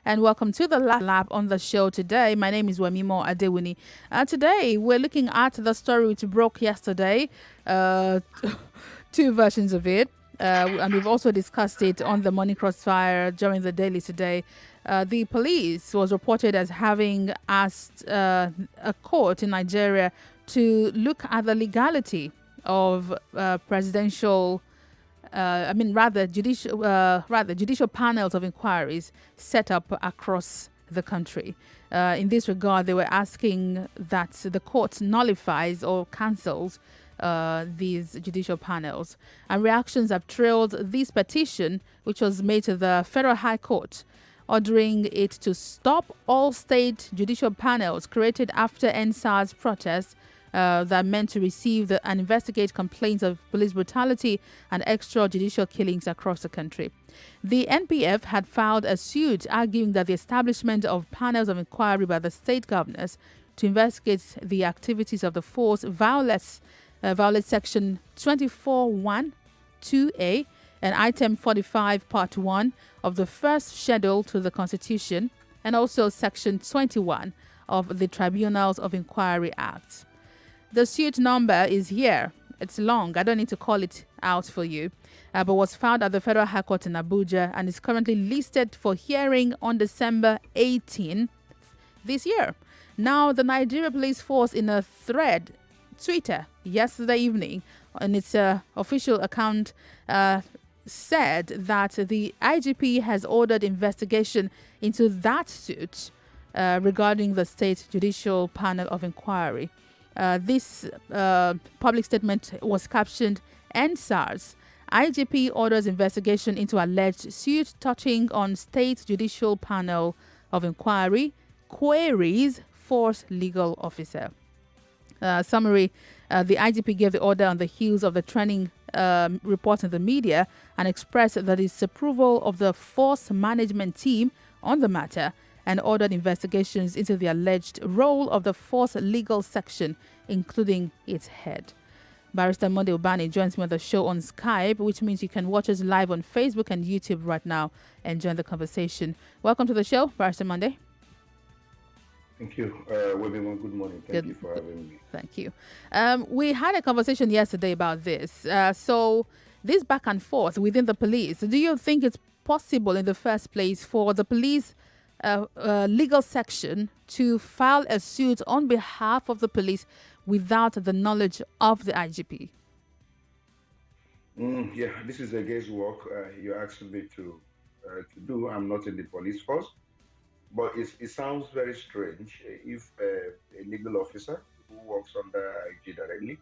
and welcome to the lab on the show today. My name is Wemimo Adewuni. Today, we're looking at the story which broke yesterday, uh, two versions of it. And we've also discussed it on the Morning Crossfire during the daily today. The police was reported as having asked a court in Nigeria to look at the legality of presidential judicial panels of inquiries set up across the country. In this regard, they were asking that the court nullifies or cancels these judicial panels. And reactions have trailed this petition, which was made to the Federal High Court, ordering it to stop all state judicial panels created after NSAS protests that meant to receive and investigate complaints of police brutality and extrajudicial killings across the country. The NPF had filed a suit arguing that the establishment of panels of inquiry by the state governors to investigate the activities of the force violates Section 24(1)(2)(a) and Item 45, Part 1 of the first schedule to the Constitution, and also Section 21 of the Tribunals of Inquiry Act. The suit number is here. It's long. I don't need to call it out for you. But was filed at the Federal High Court in Abuja and is currently listed for hearing on December 18th this year. Now, the Nigeria Police Force, in a thread, Twitter, yesterday evening, on its official account, said that the IGP has ordered investigation into that suit regarding the State Judicial Panel of Inquiry. This public statement was captioned, NSAS. IGP orders investigation into alleged suit touching on State Judicial Panel of Inquiry, queries force legal officer. Summary, the IGP gave the order on the heels of the trending report in the media and expressed that its approval of the force management team on the matter and ordered investigations into the alleged role of the force legal section, including its head. Barrister Monday Ubani joins me on the show on Skype, which means you can watch us live on Facebook and YouTube right now and join the conversation. Welcome to the show, Barrister Monday. Thank you. Wemimo, good morning. Thank you for having me. Thank you. We had a conversation yesterday about this. So this back and forth within the police, do you think it's possible in the first place for the police legal section to file a suit on behalf of the police without the knowledge of the IGP? Yeah, this is a guesswork you're asking me to do. I'm not in the police force, but it sounds very strange if a legal officer who works under IG directly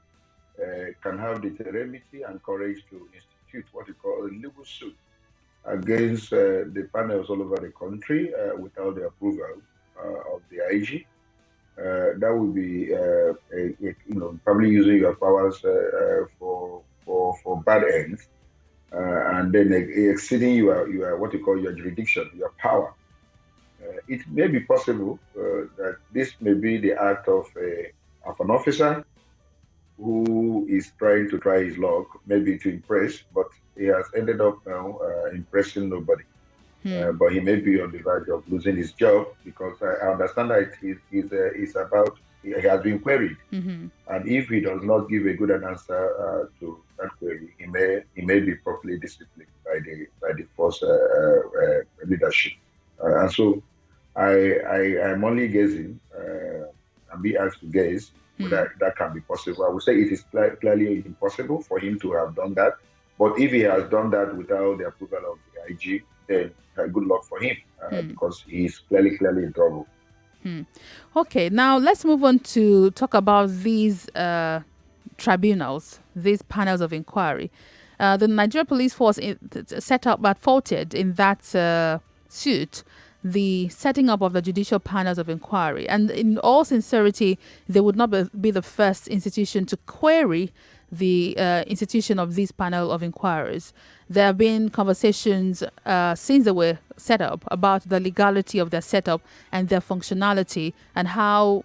can have the temerity and courage to institute what you call a legal suit against the panels all over the country without the approval of the IG. That would be, probably using your powers for bad ends, and then exceeding your what you call your jurisdiction, your power. It may be possible that this may be the act of an officer who is trying to try his luck, maybe to impress, but he has ended up now impressing nobody. But he may be on the verge of losing his job because I understand that he has been queried, and if he does not give a good answer to that query, he may be properly disciplined by the force leadership, and so I'm only guessing. I'm being asked to guess whether that can be possible. I would say it is clearly impossible for him to have done that. But if he has done that without the approval of the IG, then good luck for him because he's clearly in trouble. Okay, now let's move on to talk about these tribunals, these panels of inquiry. The Nigeria Police Force set up but faulted in that suit the setting up of the judicial panels of inquiry. And in all sincerity, they would not be the first institution to query the institution of this panel of inquirers. there have been conversations since they were set up about the legality of their setup and their functionality, and how,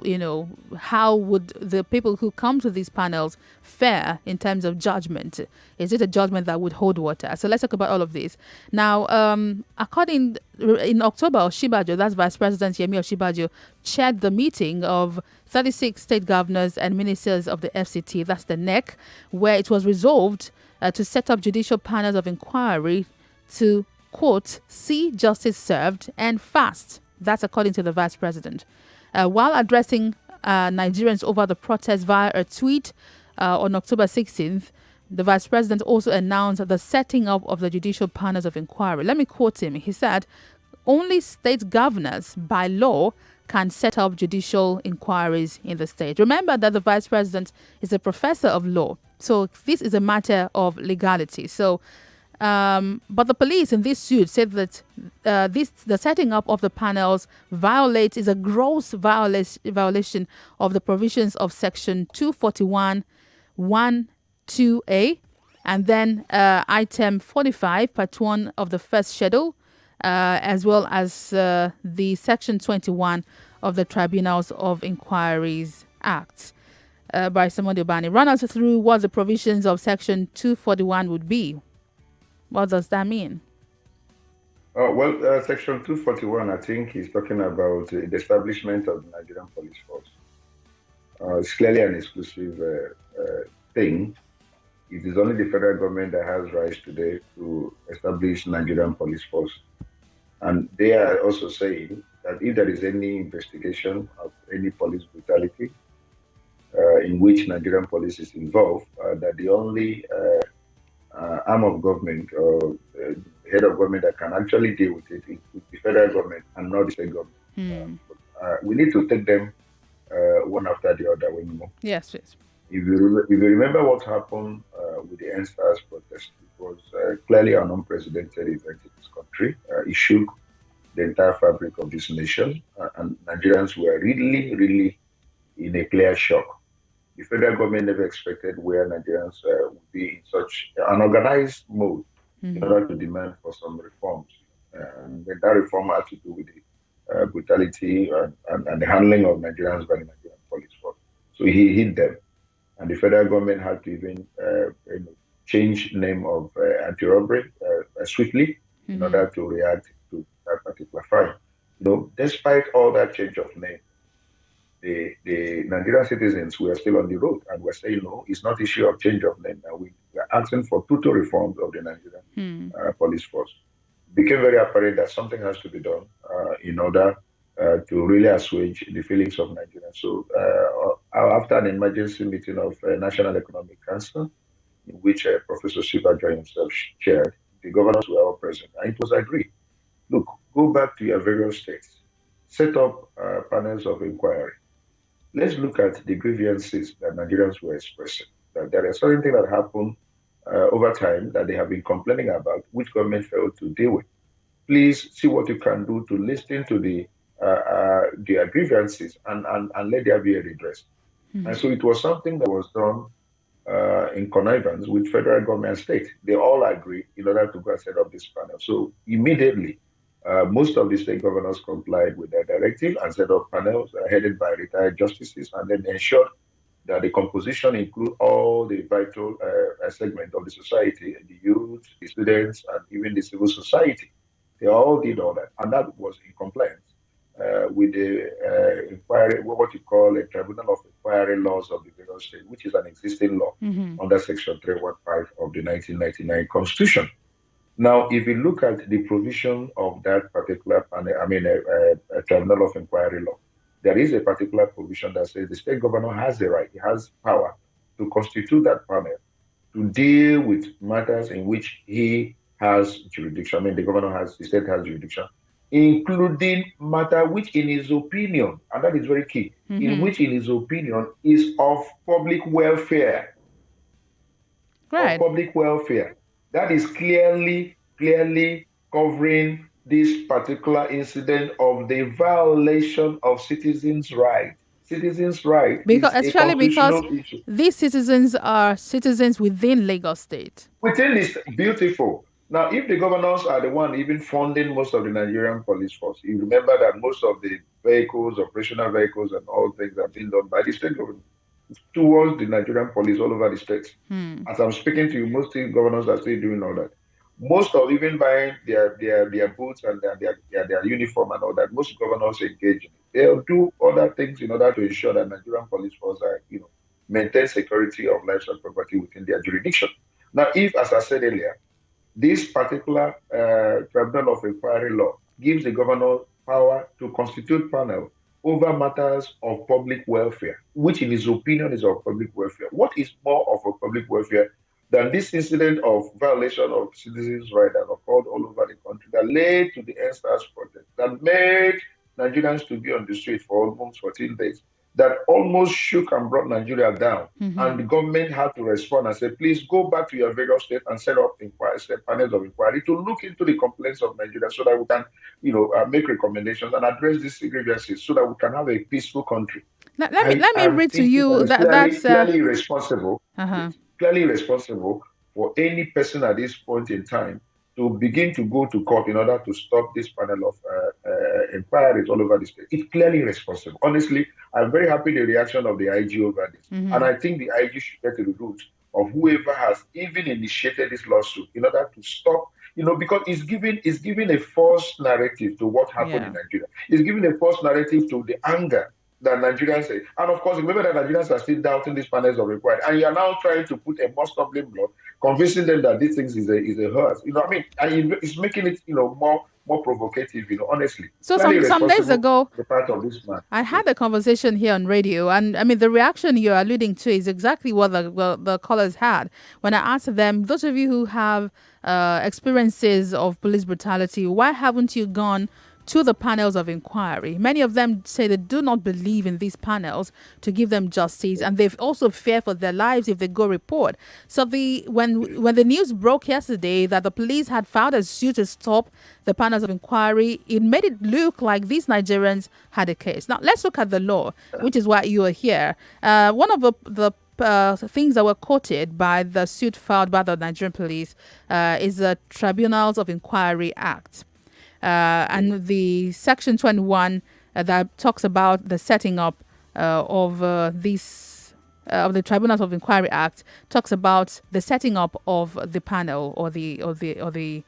how would the people who come to these panels fare in terms of judgment. Is it a judgment that would hold water? So let's talk about all of this. Now, in October, Oshibajo, that's Vice President Yemi Oshibajo, chaired the meeting of 36 state governors and ministers of the FCT, that's the NEC, where it was resolved to set up judicial panels of inquiry to, quote, see justice served and fast. That's according to the Vice President. While addressing Nigerians over the protest via a tweet on October 16th, the Vice President also announced the setting up of the judicial panels of inquiry. Let me quote him. He said, only state governors by law can set up judicial inquiries in the state. Remember that the Vice President is a professor of law. So this is a matter of legality. So, but the police in this suit said that the setting up of the panels is a gross violation of the provisions of Section 241(1)(2)(a), and then item 45, part 1 of the first schedule, as well as the Section 21 of the Tribunals of Inquiries Act. By Ubani, run us through what the provisions of Section 241 would be. What does that mean? Section 241, I think, is talking about the establishment of the Nigerian Police Force. It's clearly an exclusive thing. It is only the federal government that has rights today to establish Nigerian Police Force. And they are also saying that if there is any investigation of any police brutality in which Nigerian police is involved, that the only arm of government or head of government that can actually deal with it is the federal government and not the state government. We need to take them one after the other. Wemimo. Yes, please. If you remember what happened with the NSAS protest, it was clearly an unprecedented event in this country. It shook the entire fabric of this nation, and Nigerians were really, really in a clear shock. The federal government never expected where Nigerians would be in such an organized mode in order to demand for some reforms. And that reform had to do with the brutality and the handling of Nigerians by the Nigerian police force. So he hit them. And the federal government had to even change name of anti-robbery swiftly in order to react to that particular crime. Despite all that change of name, the Nigerian citizens were still on the road, and we're saying, no, it's not issue of change of name. Now we are asking for total reforms of the Nigerian police force. It became very apparent that something has to be done in order to really assuage the feelings of Nigerians. So after an emergency meeting of National Economic Council, in which Professor Shibajo himself chaired, the governors were all present, and it was agreed. Look, go back to your various states, set up panels of inquiry. Let's look at the grievances that Nigerians were expressing. That there are certain things that happen over time that they have been complaining about, which government failed to deal with. Please see what you can do to listen to their grievances and let there be a redress. And so it was something that was done in connivance with federal government and state. They all agreed in order to go and set up this panel. So immediately, most of the state governors complied with their directive and set up panels headed by retired justices, and then ensured that the composition include all the vital segment of the society, the youth, the students, and even the civil society. They all did all that, and that was in compliance with the inquiry, what you call a Tribunal of Inquiry laws of the various states, which is an existing law under Section 315 of the 1999 Constitution. Now, if you look at the provision of that particular panel, a Tribunal of Inquiry law, there is a particular provision that says the state governor has the right, he has power to constitute that panel to deal with matters in which he has jurisdiction. The state has jurisdiction, including matter which in his opinion, and that is very key, in which in his opinion is of public welfare. Right. Of public welfare. That is clearly covering this particular incident of the violation of citizens' rights. Citizens' rights, because these citizens are citizens within Lagos State. Within this, beautiful. Now, if the governors are the one even funding most of the Nigerian police force, you remember that most of the vehicles, operational vehicles, and all things are being done by the state government towards the Nigerian police all over the states. As I'm speaking to you, most state governors are still doing all that. Most of even buying their boots and their uniform and all that, most governors engage in it. They'll do other things in order to ensure that Nigerian police force are, maintain security of lives and property within their jurisdiction. Now, if, as I said earlier, this particular Tribunal of Inquiry law gives the governor power to constitute panel over matters of public welfare, which in his opinion is of public welfare. What is more of a public welfare than this incident of violation of citizens' rights that occurred all over the country that led to the NSAS protest, that made Nigerians to be on the street for almost 14 days, that almost shook and brought Nigeria down. And the government had to respond and say, please go back to your various states and set up panels of inquiry to look into the complaints of Nigeria so that we can, make recommendations and address these grievances so that we can have a peaceful country. Let me read to you that's clearly irresponsible. uh-huh. It's clearly irresponsible for any person at this point in time to begin to go to court in order to stop this panel of inquiries all over the state. It's clearly irresponsible. Honestly, I'm very happy the reaction of the IG over this. And I think the IG should get to the root of whoever has even initiated this lawsuit in order to stop, because it's giving a false narrative to what happened in Nigeria. It's giving a false narrative to the anger that Nigerians say. And of course, remember that Nigerians are still doubting these panels of inquiry. And you are now trying to put a must-stop blame law, convincing them that these things is a hurt. And it's making it, more provocative, honestly. So some days ago, the part of this man. I had a conversation here on radio, and I mean, the reaction you're alluding to is exactly what the callers had. When I asked them, those of you who have experiences of police brutality, why haven't you gone to the panels of inquiry? Many of them say they do not believe in these panels to give them justice, and they also fear for their lives if they go report. So when the news broke yesterday that the police had filed a suit to stop the panels of inquiry, it made it look like these Nigerians had a case. Now let's look at the law, which is why you are here. One of the things that were quoted by the suit filed by the Nigerian police is the Tribunals of Inquiry Act. And the Section 21 that talks about the setting up of the Tribunals of Inquiry Act talks about the setting up of the panel or the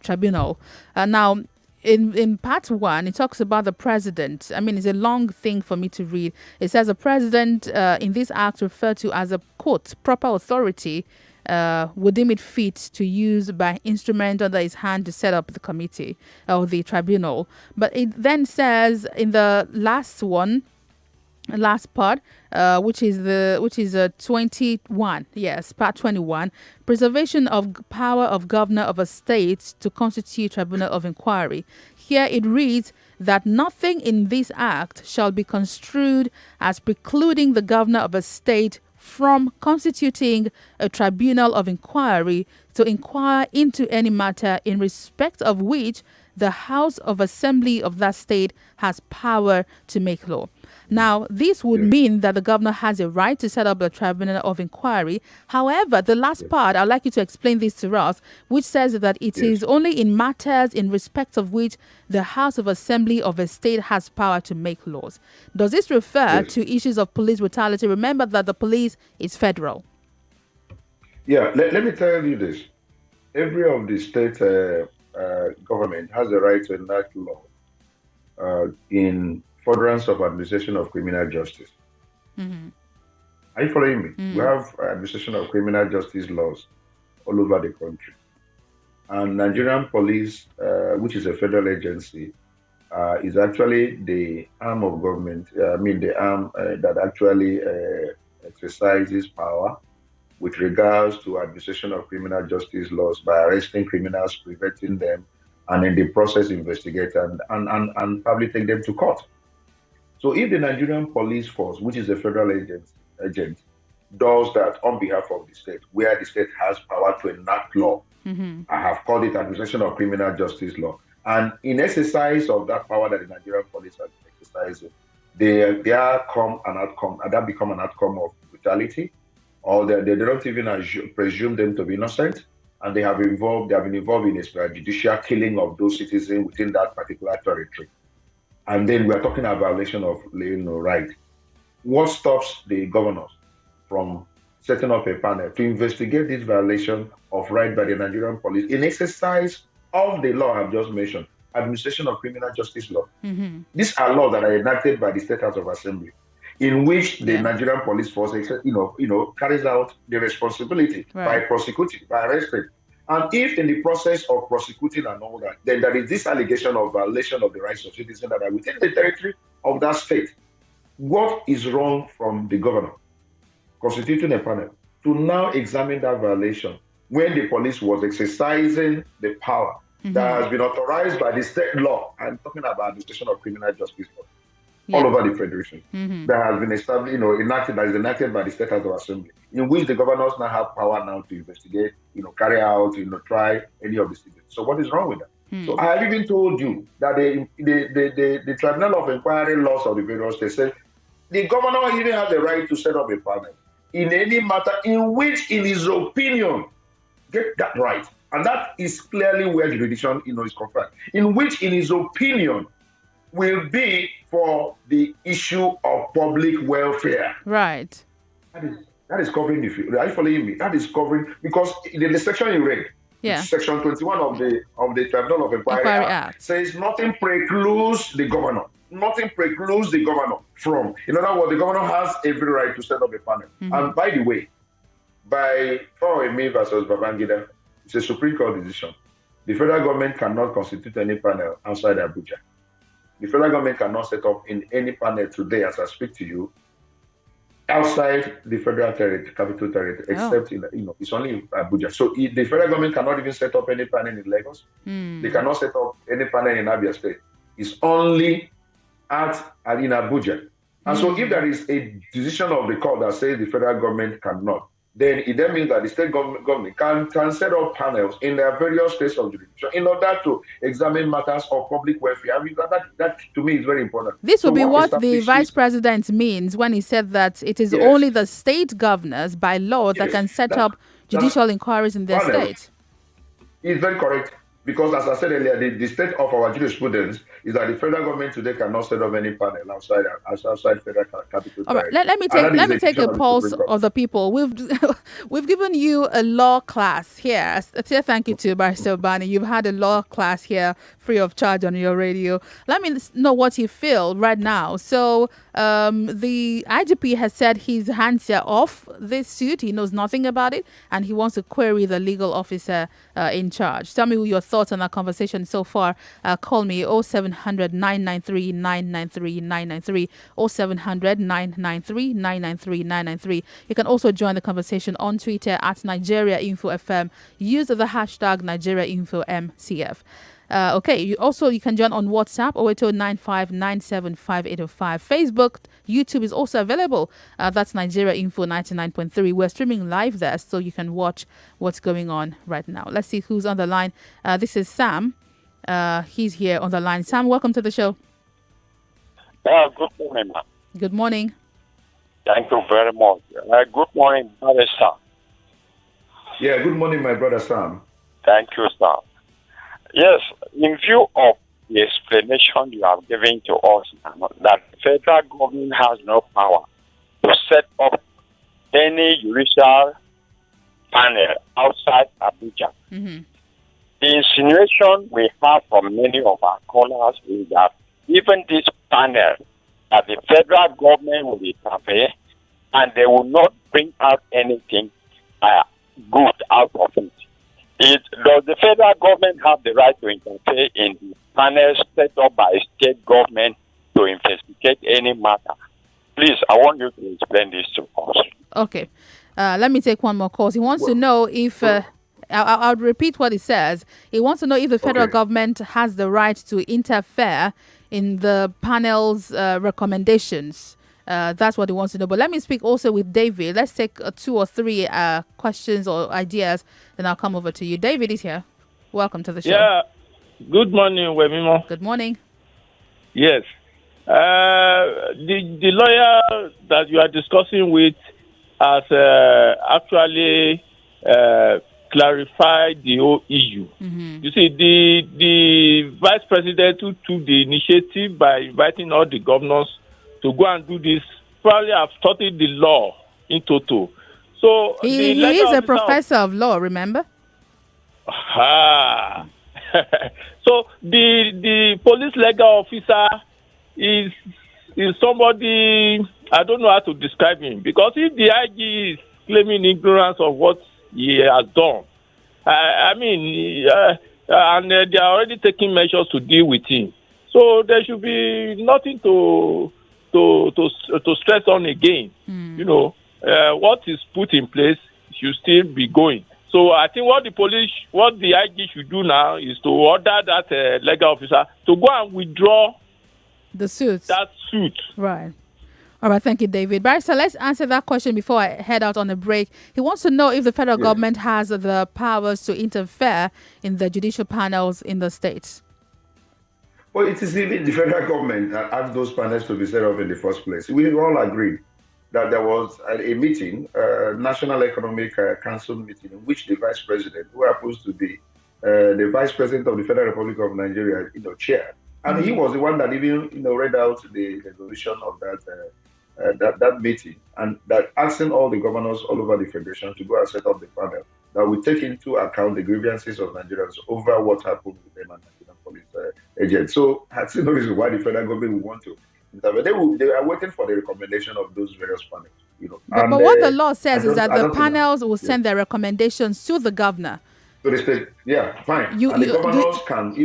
tribunal. Now, in part 1, it talks about the president. I mean, it's a long thing for me to read. It says the president in this act referred to as a, quote, proper authority would deem it fit to use by instrument under his hand to set up the committee or the tribunal. But it then says in the last part, which is 21, yes, part 21, preservation of power of governor of a state to constitute tribunal of inquiry. Here it reads that nothing in this act shall be construed as precluding the governor of a state from constituting a tribunal of inquiry to inquire into any matter in respect of which the House of Assembly of that state has power to make law. Now, this would mean that the governor has a right to set up a tribunal of inquiry. However, the last part, I'd like you to explain this to us, which says that it is only in matters in respect of which the House of Assembly of a state has power to make laws. Does this refer to issues of police brutality? Remember that the police is federal. Yeah, let me tell you this. Every of the state government has the right to enact law in furtherance of administration of criminal justice. Are you following me? We have administration of criminal justice laws all over the country. And Nigerian police, which is a federal agency, is actually the arm of government, the arm that actually exercises power with regards to administration of criminal justice laws by arresting criminals, preventing them, and in the process investigate and probably take them to court. So if the Nigerian police force, which is a federal agent, does that on behalf of the state, where the state has power to enact law, I have called it administration of criminal justice law. And in exercise of that power that the Nigerian police are exercising, there come an outcome, and that become an outcome of brutality, or they don't even presume them to be innocent, and they have been involved in a judicial killing of those citizens within that particular territory. And then we are talking about violation of right. What stops the governors from setting up a panel to investigate this violation of right by the Nigerian police in exercise of the law I've just mentioned, administration of criminal justice law? These are laws that are enacted by the State House of Assembly, in which the Nigerian police force, carries out the responsibility by prosecuting, by arresting. And if in the process of prosecuting and all that, then there is this allegation of violation of the rights of citizens that are within the territory of that state, what is wrong from the governor constituting a panel to now examine that violation when the police was exercising the power that has been authorized by the state law? I'm talking about administration of criminal justice law all over the federation that has been established, enacted by the State House of Assembly, in which the governors now have power now to investigate, carry out, try any of the citizens. So what is wrong with that? So I have even told you that the Tribunal of Inquiry laws of the various states say the governor even has the right to set up a panel in any matter in which, in his opinion, get that right. And that is clearly where jurisdiction, is conferred. In which, in his opinion, will be for the issue of public welfare. Right. That is covering the field. Are you following me? That is covering, because in the section you read, section 21 of the Tribunal of Inquiry Act says nothing precludes the governor. Nothing precludes the governor from. In other words, the governor has every right to set up a panel. And by the way, by Wemimo versus Babangida, it's a Supreme Court decision. The federal government cannot constitute any panel outside Abuja. The federal government cannot set up in any panel today, as I speak to you, outside the federal territory, capital territory, except it's only in Abuja. So the federal government cannot even set up any panel in Lagos. They cannot set up any panel in Abia State. It's only in Abuja. And so if there is a decision of the court that says the federal government cannot, then it then means that the state government can set up panels in their various states of jurisdiction in order to examine matters of public welfare. I mean, that to me is very important. This will be what the vice president means when he said that it is only the state governors by law that can set up judicial inquiries in their state. It's very correct. Because, as I said earlier, the state of our jurisprudence is that the federal government today cannot set up any panel outside federal capital. All right, let me take a pulse of the people. We've given you a law class here. Say thank you to Barrister Ubani. You've had a law class here free of charge on your radio. Let me know what you feel right now. So the IGP has said his hands are off this suit. He knows nothing about it, and he wants to query the legal officer in charge. Tell me your thoughts on our conversation so far. Call me 0700 993 993 993 0700 993 993 993. You can also join the conversation on Twitter at Nigeria Info FM. Use the hashtag Nigeria Info MCF. You can join on WhatsApp 08095975805. Facebook, YouTube is also available. That's Nigeria Info 99.3. We're streaming live there, so you can watch what's going on right now. Let's see who's on the line. This is Sam. He's here on the line. Sam, welcome to the show. Good morning, ma'am. Good morning. Thank you very much. Good morning, Barrister. Yeah, good morning, my brother Sam. Thank you, sir. Yes, in view of the explanation you have given to us now, that the federal government has no power to set up any judicial panel outside Abuja. The insinuation we have from many of our callers is that even this panel, that the federal government will interfere and they will not bring out anything good out of it. Does the federal government have the right to interfere in the panels set up by state government to investigate any matter? Please, I want you to explain this to us. Okay. Let me take one more call. He wants to know if... I'll repeat what he says. He wants to know if the federal government has the right to interfere in the panel's recommendations. That's what he wants to know. But let me speak also with David. Let's take 2 or 3 questions or ideas, then I'll come over to you. David is here. Welcome to the show. Yeah. Good morning, Wemimo. Good morning. Yes. The lawyer that you are discussing with has actually clarify the whole issue. You see, the vice president who took the initiative by inviting all the governors to go and do this probably have studied the law in total. So he is a professor of law, remember? So the police legal officer is somebody, I don't know how to describe him, because if the IG is claiming ignorance of what he has done, and they are already taking measures to deal with him. So there should be nothing to stress on again. You know, what is put in place should still be going. So I think what the IG should do now is to order that legal officer to go and withdraw the suit. That suit. Right. All right, thank you, David. Barrister, let's answer that question before I head out on a break. He wants to know if the federal government has the powers to interfere in the judicial panels in the states. Well, it is even the federal government that asked those panels to be set up in the first place. We all agreed that there was a meeting, National Economic Council meeting, in which the vice president, who happens to be the vice president of the Federal Republic of Nigeria, chaired. And he was the one that even, read out the resolution of that meeting, and that asking all the governors all over the federation to go and set up the panel that will take into account the grievances of Nigerians over what happened with them and Nigerian police agents. So I see no reason why the federal government would want to intervene. They are waiting for the recommendation of those various panels. But what the law says is that the panels will send their recommendations to the governor. To the state, fine. And the governors can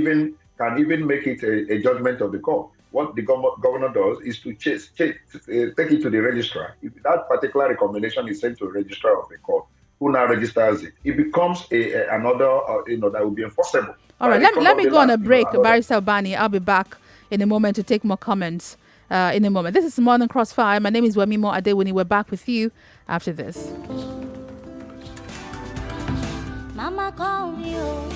even make it a judgment of the court. What the governor does is to take it to the registrar. If that particular recommendation is sent to a registrar of a court, who now registers it, it becomes another, that will be enforceable. All right, let me go on a break, Barrister Ubani. I'll be back in a moment to take more comments in a moment. This is Morning Crossfire. My name is Wemimo Adewuni. We're back with you after this. Mama call you.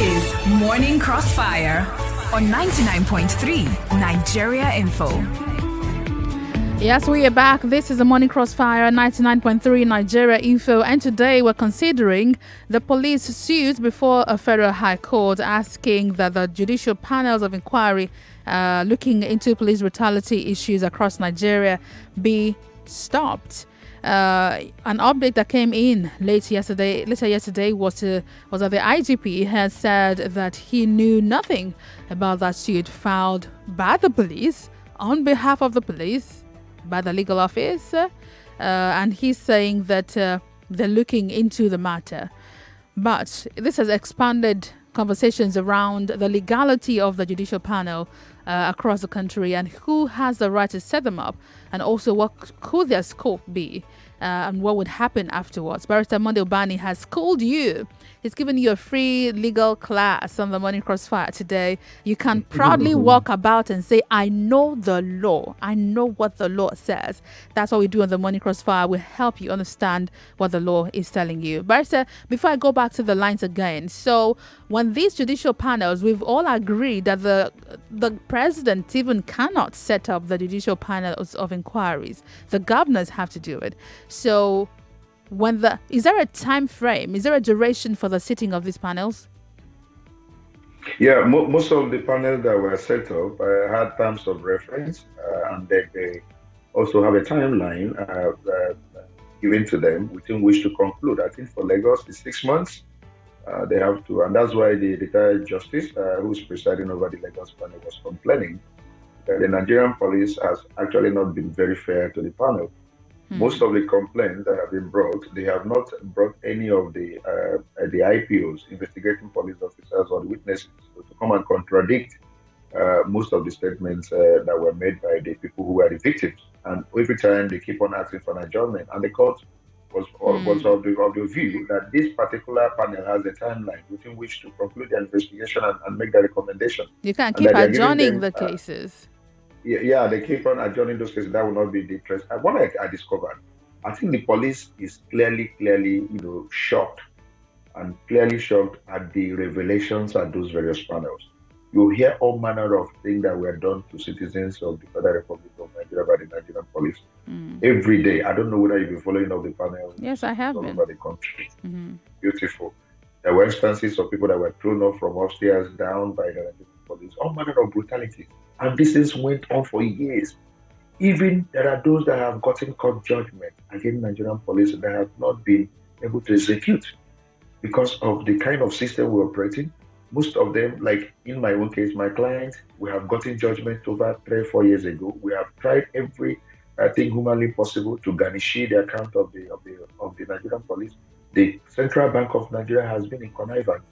is Morning Crossfire on 99.3 Nigeria Info. Yes, we are back. This is the Morning Crossfire 99.3 Nigeria Info, and today we're considering the police suit before a federal high court asking that the judicial panels of inquiry looking into police brutality issues across Nigeria be stopped. An update that came in later yesterday was that the IGP has said that he knew nothing about that suit filed by the police on behalf of the police by the legal office, and he's saying that they're looking into the matter. But this has expanded conversations around the legality of the judicial panel across the country and who has the right to set them up, and also what could their scope be and what would happen afterwards. Barrister Ubani has schooled you. He's given you a free legal class on the Morning Crossfire today. You can proudly walk about and say, I know the law. I know what the law says. That's what we do on the Morning Crossfire. We help you understand what the law is telling you. Barrister, before I go back to the lines again, so when these judicial panels, we've all agreed that the president even cannot set up the judicial panels of inquiries. The governors have to do it. So is there a time frame? Is there a duration for the sitting of these panels? Yeah, most of the panels that were set up had terms of reference, and they also have a timeline given to them within which to conclude. I think for Lagos, it's 6 months. They have to, and that's why the retired justice who's presiding over the Lagos panel was complaining that the Nigerian police has actually not been very fair to the panel. Most of the complaints that have been brought, they have not brought any of the IPOs, investigating police officers or witnesses, to come and contradict most of the statements that were made by the people who were the victims. And every time they keep on asking for an adjournment, and the court was of the view that this particular panel has a timeline within which to conclude the investigation and make the recommendation. You can't keep adjourning the cases. Yeah, they keep on adjourning those cases. That will not be the interest. What I discovered, I think the police is clearly, shocked at the revelations at those various panels. You hear all manner of things that were done to citizens of the Federal Republic of Nigeria by the Nigerian police every day. I don't know whether you've been following up the panels. Yes, I have all been. Over the country. Beautiful. There were instances of people that were thrown off from upstairs down by the Nigerian police. All manner of brutality. And this things went on for years. Even there are those that have gotten court judgment against Nigerian police that have not been able to execute because of the kind of system we're operating. Most of them, like in my own case, my clients, we have gotten judgment over 3-4 years ago. We have tried every thing humanly possible to garnish the account of the Nigerian police. The Central Bank of Nigeria has been in connivance,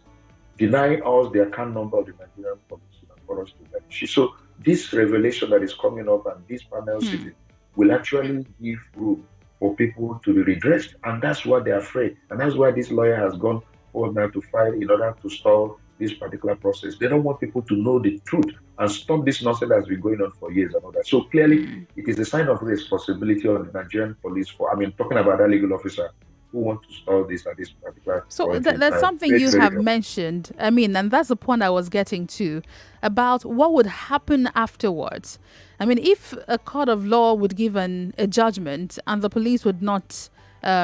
denying us the account number of the Nigerian police for us to garnish. So this revelation that is coming up and this panel sitting will actually give room for people to be redressed. And that's why they're afraid. And that's why this lawyer has gone forward now to fight in order to stall this particular process. They don't want people to know the truth and stop this nonsense that's been going on for years and all that. So clearly, it is a sign of responsibility of the Nigerian police talking about that legal officer who want to stall this at this particular So that's something you have mentioned. And that's the point I was getting to, about what would happen afterwards. If a court of law would give a judgment and the police would not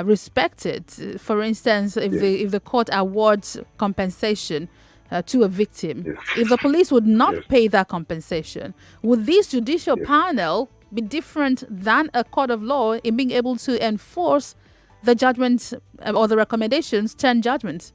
respect it, for instance, if the court awards compensation to a victim, if the police would not pay that compensation, would this judicial panel be different than a court of law in being able to enforce the judgments or the recommendations, 10 judgments?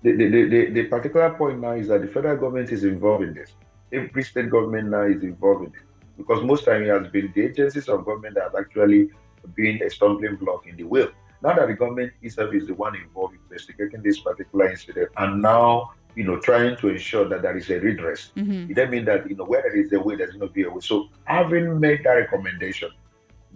The particular point now is that the federal government is involved in this. Every state government now is involved in it, because most time it has been the agencies of government that have actually been a stumbling block in the wheel. Now that the government itself is the one involved in investigating this particular incident and now, trying to ensure that there is a redress, it doesn't mean that, where there is a way, there's going to be a way. So having made that recommendation,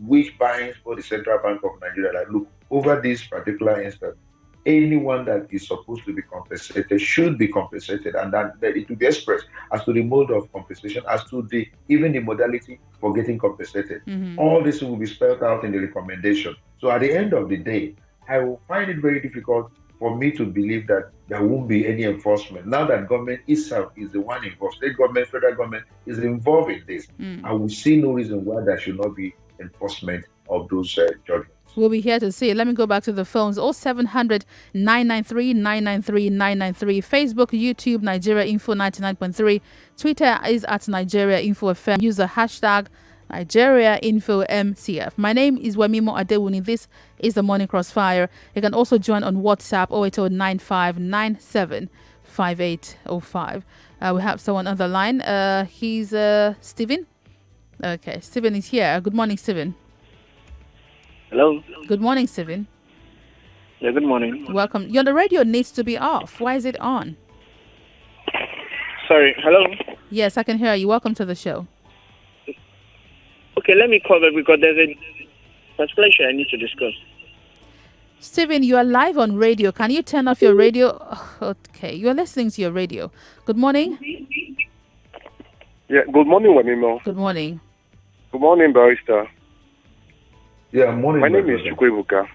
which binds for the Central Bank of Nigeria, that look, over this particular instance, anyone that is supposed to be compensated should be compensated, and that it will be expressed as to the mode of compensation, as to even the modality for getting compensated. All this will be spelled out in the recommendation. So at the end of the day, I will find it very difficult for me to believe that there won't be any enforcement. Now that government itself is the one involved, state government, federal government is involved in this, I will see no reason why there should not be enforcement of those judgments. We'll be here to see. Let me go back to the phones. 0700 993 993 993. Facebook, YouTube, Nigeria Info 99.3. Twitter is at Nigeria Info FM. Use the hashtag Nigeria Info MCF. My name is Wemimo Adewuni. This is the Morning Crossfire. You can also join on WhatsApp 08095975805. We have someone on the line. He's Stephen. Okay, Stephen is here. Good morning, Stephen. Hello. Good morning, Stephen. Yeah, good morning. Welcome. The radio needs to be off. Why is it on? Sorry, hello? Yes, I can hear you. Welcome to the show. Okay, let me call back because there's a particular issue I need to discuss. Stephen, you are live on radio. Can you turn off your radio? Okay, you are listening to your radio. Good morning. Yeah, good morning, Wemimo. Good morning. Good morning, Barrister. Yeah, morning. My name is Chukwebuka.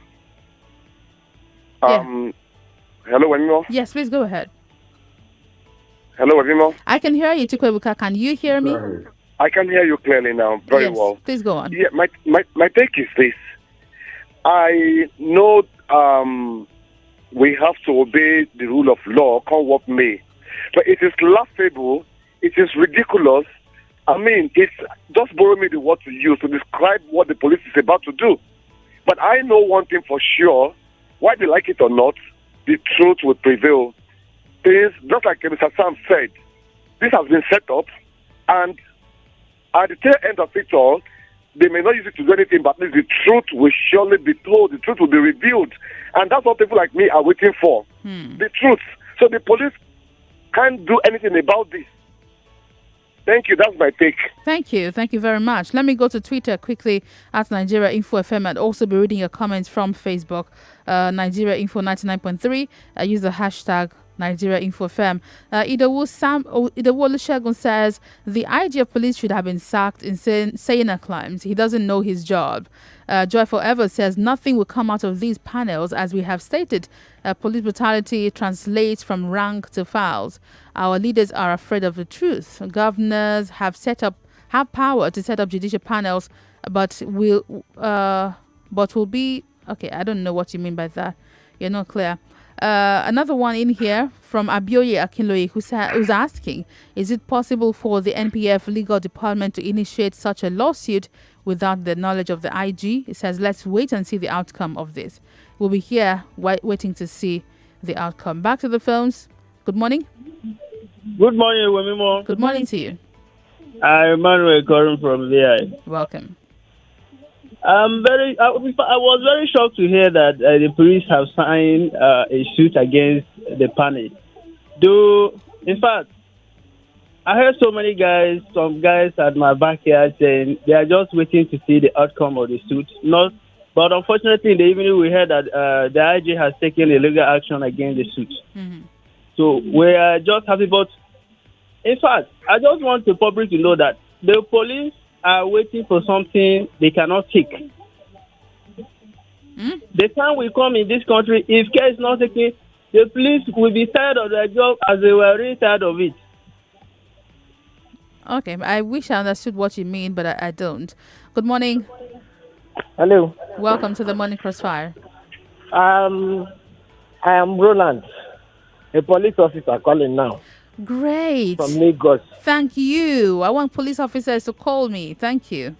Yeah. Hello, Wemimo. Yes, please go ahead. Hello, Wemimo. I can hear you, Chukwebuka. Can you hear me? I can hear you clearly now, very yes, well. Please go on. Yeah, my take is this. I know we have to obey the rule of law, come what may. But it is laughable, it is ridiculous. I mean, it's just borrow me the word to use to describe what the police is about to do. But I know one thing for sure, whether they like it or not, the truth will prevail. Things, just like Mr. Sam said, this has been set up, and at the tail end of it all, they may not use it to do anything, but at least the truth will surely be told, the truth will be revealed. And that's what people like me are waiting for, the truth. So the police can't do anything about this. Thank you. That's my take. Thank you. Thank you very much. Let me go to Twitter quickly at Nigeria Info FM and also be reading your comments from Facebook. Nigeria Info 99.3. Use the hashtag Nigeria Info FM. Idowu Olusegun says the IG of police should have been sacked in Sayina claims he doesn't know his job. Joy Forever says nothing will come out of these panels as we have stated. Police brutality translates from rank to files. Our leaders are afraid of the truth. Governors have power to set up judicial panels, but will be okay. I don't know what you mean by that. You're not clear. Another one in here from Abioye Akinloye who's asking, is it possible for the NPF legal department to initiate such a lawsuit without the knowledge of the IG? It says, let's wait and see the outcome of this. We'll be here waiting to see the outcome. Back to the phones. Good morning. Good morning, Wemimo. Good morning to you. I'm Emmanuel calling from VI. Welcome. I was very shocked to hear that the police have signed a suit against the panel. Though, in fact, I heard some guys at my backyard saying they are just waiting to see the outcome of the suit. But unfortunately, in the evening, we heard that the IG has taken illegal action against the suit. Mm-hmm. So we are just happy. But in fact, I just want the public to know that the police are waiting for something they cannot take. The time will come in this country, if care is not taken, the police will be tired of their job as they were already tired of it. Okay, I wish I understood what you mean, but I don't. Good morning. Hello. Welcome to the Morning Crossfire. I am Roland, a police officer calling now. Great. From Lagos. Thank you. I want police officers to call me. Thank you.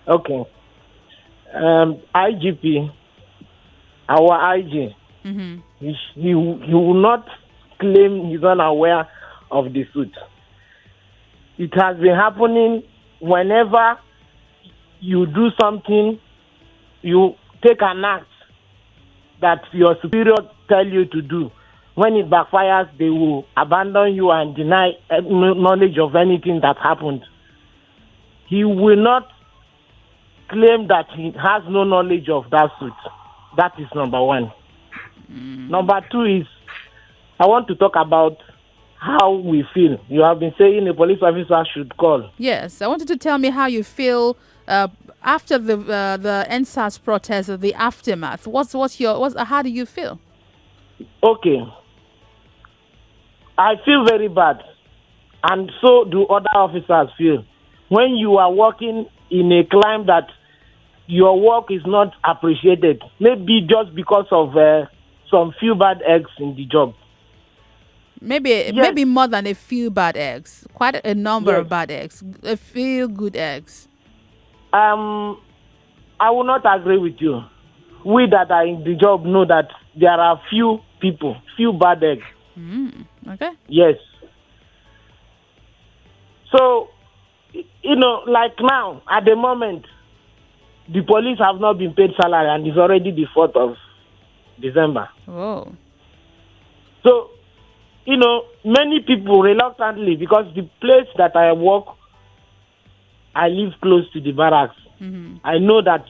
Okay. IGP, our IG, he will not claim he's unaware of the suit. It has been happening whenever you do something, you take an act that your superior tell you to do. When it backfires, they will abandon you and deny knowledge of anything that happened. He will not claim that he has no knowledge of that suit. That is number one. Number two is, I want to talk about how we feel. You have been saying a police officer should call. Yes, I wanted to tell me how you feel after the NSAS protest, the aftermath. How do you feel? okay, I feel very bad, and so do other officers feel. When you are working in a climb that your work is not appreciated, maybe just because of some few bad eggs in the job. Maybe more than a few bad eggs. Quite a number of bad eggs. A few good eggs. I will not agree with you. We that are in the job know that there are few people, few bad eggs. Okay. Yes. So, like now, at the moment, the police have not been paid salary, and it's already the 4th of December. Whoa. So, many people reluctantly, because the place that I work, I live close to the barracks. Mm-hmm. I know that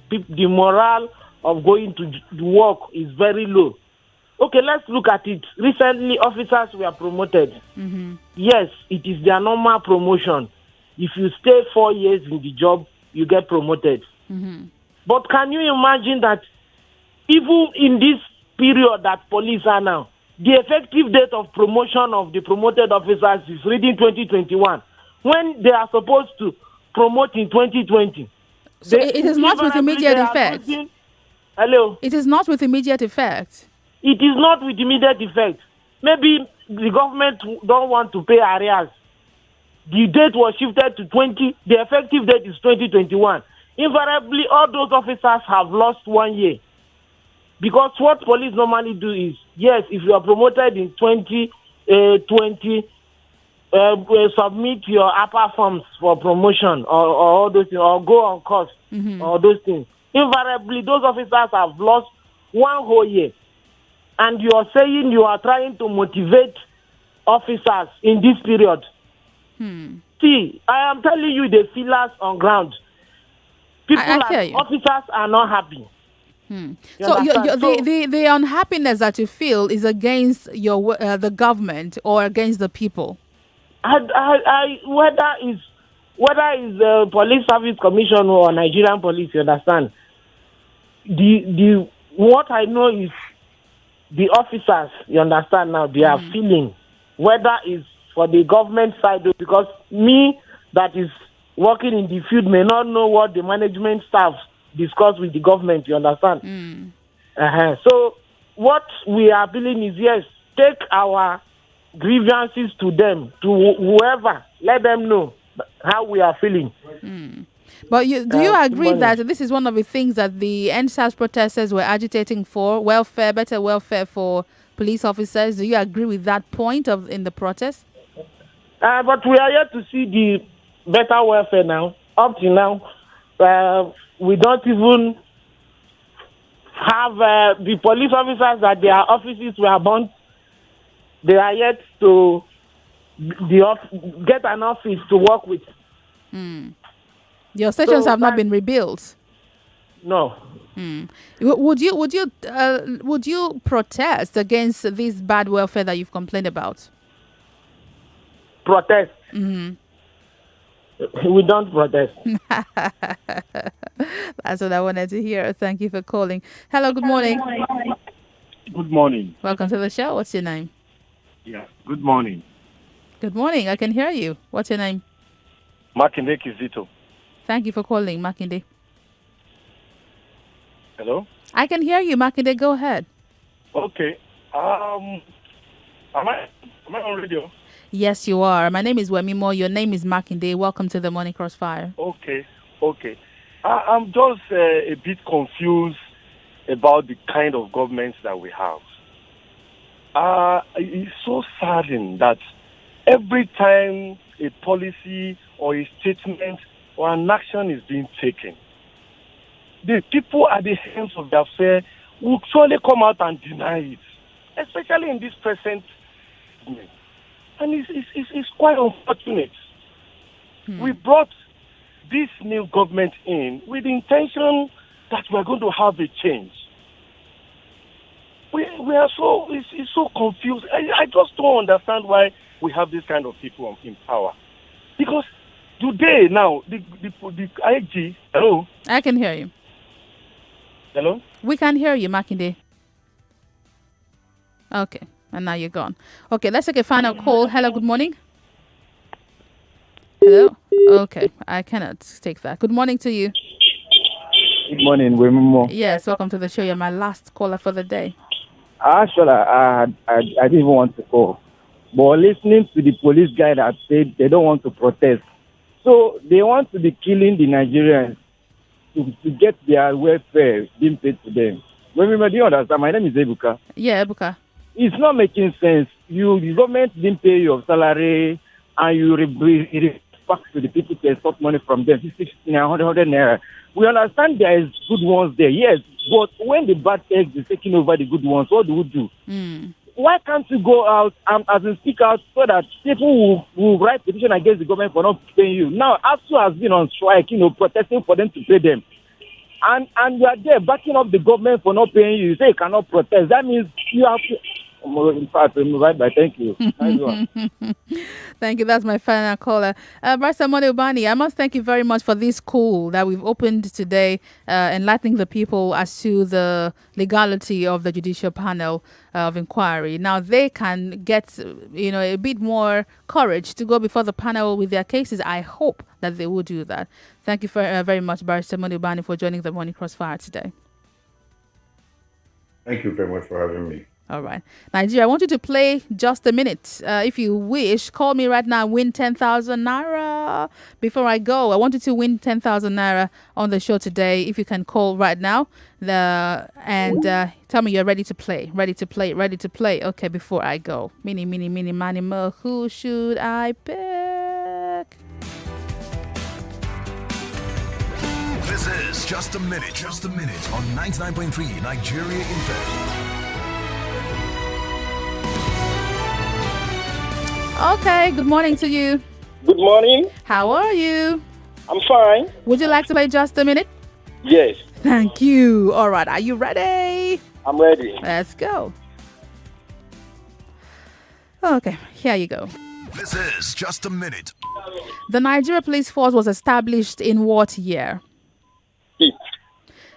the morale of going to work is very low. Okay, let's look at it. Recently, officers were promoted. Mm-hmm. Yes, it is their normal promotion. If you stay 4 years in the job, you get promoted. Mm-hmm. But can you imagine that even in this period that police are now, the effective date of promotion of the promoted officers is reading 2021, when they are supposed to promote in 2020? So it is not with immediate effect. Hello? It is not with immediate effect. It is not with immediate effect. Maybe the government don't want to pay arrears. The date was shifted to 20. The effective date is 2021. Invariably, all those officers have lost 1 year. Because what police normally do is, yes, if you are promoted in 2020, submit your upper forms for promotion or all those things, or go on course, or those things. Invariably, those officers have lost 1 whole year. And you are saying you are trying to motivate officers in this period. See, I am telling you the feelers on ground. Officers are not happy. So the unhappiness that you feel is against the government or against the people? Whether it's the Police Service Commission or Nigerian police, you understand? What I know is the officers, you understand now, they are feeling, whether it's for the government side, because me that is working in the field may not know what the management staff discuss with the government, you understand? So what we are appealing is, yes, take our grievances to them, to whoever, let them know how we are feeling. But do you agree that this is one of the things that the NSAS protesters were agitating for, better welfare for police officers? Do you agree with that point in the protest? But we are yet to see the better welfare now. Up to now, we don't even have the police officers that their offices were burnt. They are yet to get an office to work with. Your stations have not been rebuilt. No. Would you protest against this bad welfare that you've complained about? Protest? We don't protest. That's what I wanted to hear. Thank you for calling. Hello, good morning. Good morning. Welcome to the show. What's your name? Yeah, good morning. Good morning. I can hear you. What's your name? Makinde Kizito. Thank you for calling, Makinde. Hello? I can hear you, Makinde. Go ahead. Okay. Am I on radio? Yes, you are. My name is Wemimo. Your name is Makinde. Welcome to the Morning Crossfire. Okay. I'm just a bit confused about the kind of government that we have. It's so saddening that every time a policy or a statement or an action is being taken, the people at the hands of the affair will surely come out and deny it, especially in this present moment. And it's quite unfortunate. We brought this new government in with the intention that we're going to have a change. We are it's so confused. I just don't understand why we have this kind of people in power. Because today now, the IG, hello? I can hear you. Hello? We can hear you, Makinde. Okay, and now you're gone. Okay, let's take a final call. Hello, good morning. Hello? Okay, I cannot take that. Good morning to you. Good morning, Wemimo. Yes, welcome to the show. You're my last caller for the day. Actually, I didn't even want to call. But listening to the police guy that said they don't want to protest. So they want to be killing the Nigerians to get their welfare being paid to them. Wemimo, do you understand? My name is Ebuka. Yeah, Ebuka. It's not making sense. The government didn't pay your salary and you back to the people to extort money from them, 50, 100 naira. We understand there is good ones there, yes, but when the bad eggs is taking over the good ones, what do we do? Why can't you go out and speak out so that people will write petition against the government for not paying you? Now, ASU has been on strike, protesting for them to pay them. And you are there backing up the government for not paying you. You say you cannot protest. That means you have to... In fact, right back. Thank you. Thank you. That's my final caller. Barrister Ubani, I must thank you very much for this call that we've opened today, enlightening the people as to the legality of the judicial panel of inquiry. Now they can get, a bit more courage to go before the panel with their cases. I hope that they will do that. Thank you very much, Barrister Ubani, for joining the Morning Crossfire today. Thank you very much for having me. All right. Nigeria, I want you to play Just a Minute. If you wish, call me right now, win 10,000 naira. Before I go, I want you to win 10,000 naira on the show today. If you can call right now and tell me you're ready to play. Ready to play. Okay, before I go. Mini, mani, mo. Who should I pick? This is Just a Minute on 99.3 Nigeria Info. Okay, good morning to you. Good morning. How are you? I'm fine. Would you like to play Just a Minute? Yes. Thank you. All right, are you ready? I'm ready. Let's go. Okay, here you go. This is Just a Minute. The Nigeria Police Force was established in what year?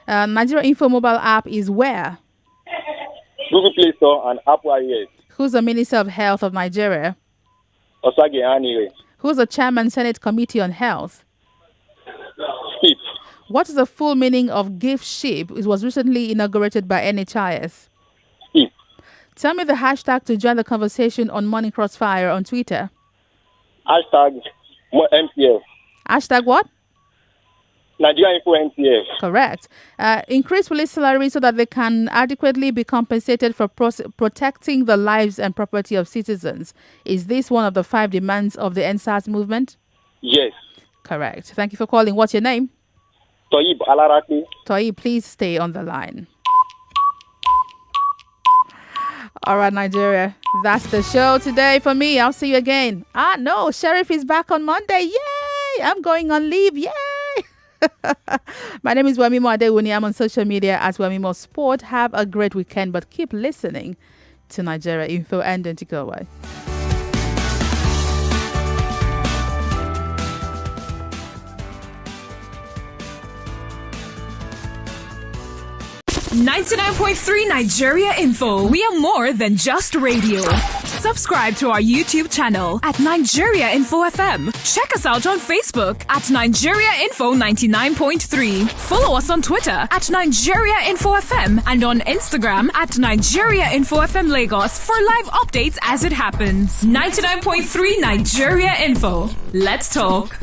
Nigeria Info mobile app is where? Google Play Store and Apple iOS. Who's the Minister of Health of Nigeria? Osage Anire. Who's the Chairman Senate Committee on Health? Skip. What is the full meaning of gift ship? It was recently inaugurated by NHIS. Skip. Tell me the hashtag to join the conversation on Morning Crossfire on Twitter. Hashtag MPF. Hashtag what? Nigeria Info MPF. Correct. Increase police salary so that they can adequately be compensated for protecting the lives and property of citizens. Is this one of the 5 demands of the NSAS movement? Yes. Correct. Thank you for calling. What's your name? Toyib Alaraki. Toyib, please stay on the line. All right, Nigeria. That's the show today for me. I'll see you again. No, Sheriff is back on Monday. Yay! I'm going on leave. Yay! My name is Wemimo Adewuni. I'm on social media as Wemimo Sport. Have a great weekend, but keep listening to Nigeria Info and don't you go away. .3 Nigeria Info. We are more than just radio. Subscribe to our YouTube channel at Nigeria Info FM. Check us out on Facebook at Nigeria Info 99.3. Follow us on Twitter at Nigeria Info FM and on Instagram at Nigeria Info FM Lagos for live updates as it happens. 99.3 Nigeria Info. Let's talk.